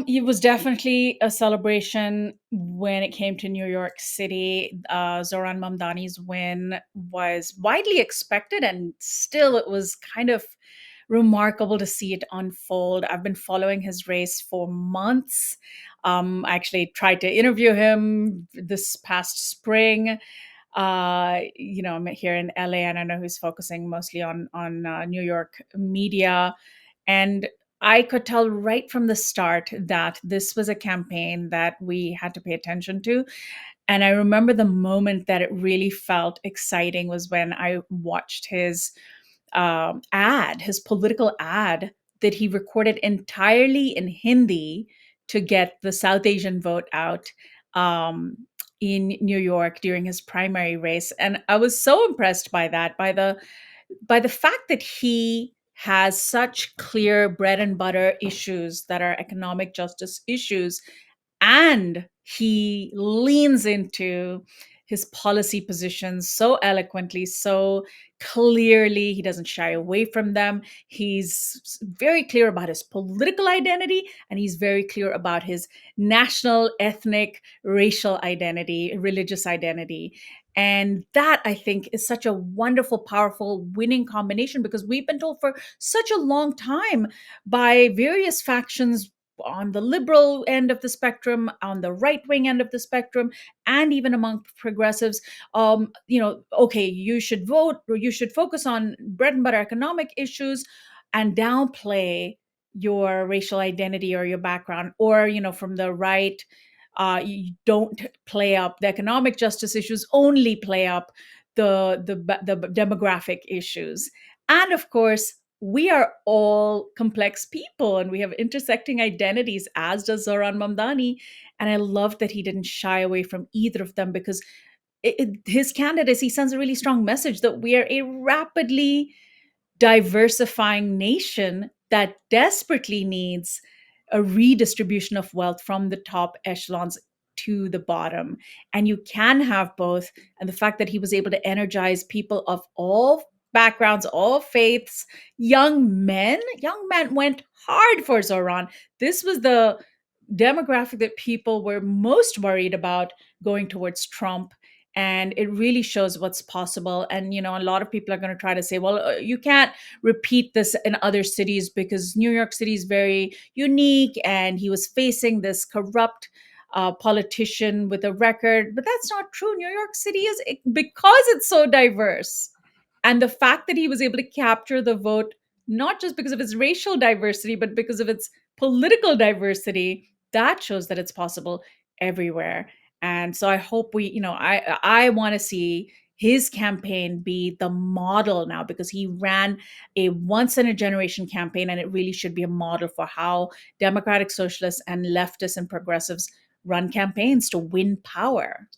It was definitely a celebration when it came to New York City. Zohran Mamdani's win was widely expected, and still it was kind of remarkable to see it unfold. I've been following his race for months. I actually tried to interview him this past spring. I'm here in LA, and I know he's focusing mostly on New York media, and I could tell right from the start that this was a campaign that we had to pay attention to. And I remember the moment that it really felt exciting was when I watched his his political ad that he recorded entirely in Hindi to get the South Asian vote out um, in New York during his primary race. And I was so impressed by that, by the fact that he has such clear bread and butter issues that are economic justice issues, and he leans into his policy positions so eloquently, so clearly. He doesn't shy away from them. He's very clear about his political identity, and he's very clear about his national, ethnic, racial identity, religious identity. And that, I think, is such a wonderful, powerful, winning combination, because we've been told for such a long time by various factions on the liberal end of the spectrum, on the right wing end of the spectrum, and even among progressives, okay, you should vote, or you should focus on bread and butter economic issues and downplay your racial identity or your background. Or, from the right, you don't play up the economic justice issues, only play up the demographic issues. And of course, we are all complex people, and we have intersecting identities, as does Zoran Mamdani. And I love that he didn't shy away from either of them, because his candidacy sends a really strong message that we are a rapidly diversifying nation that desperately needs a redistribution of wealth from the top echelons to the bottom. And you can have both. And the fact that he was able to energize people of all backgrounds, all faiths, young men went hard for Zoran. This was the demographic that people were most worried about going towards Trump. And it really shows what's possible. And, a lot of people are going to try to say, well, you can't repeat this in other cities because New York City is very unique and he was facing this corrupt politician with a record. But that's not true. New York City is, because it's so diverse. And the fact that he was able to capture the vote, not just because of its racial diversity, but because of its political diversity, that shows that it's possible everywhere. And so I hope I want to see his campaign be the model now, because he ran a once in a generation campaign, and it really should be a model for how democratic socialists and leftists and progressives run campaigns to win power.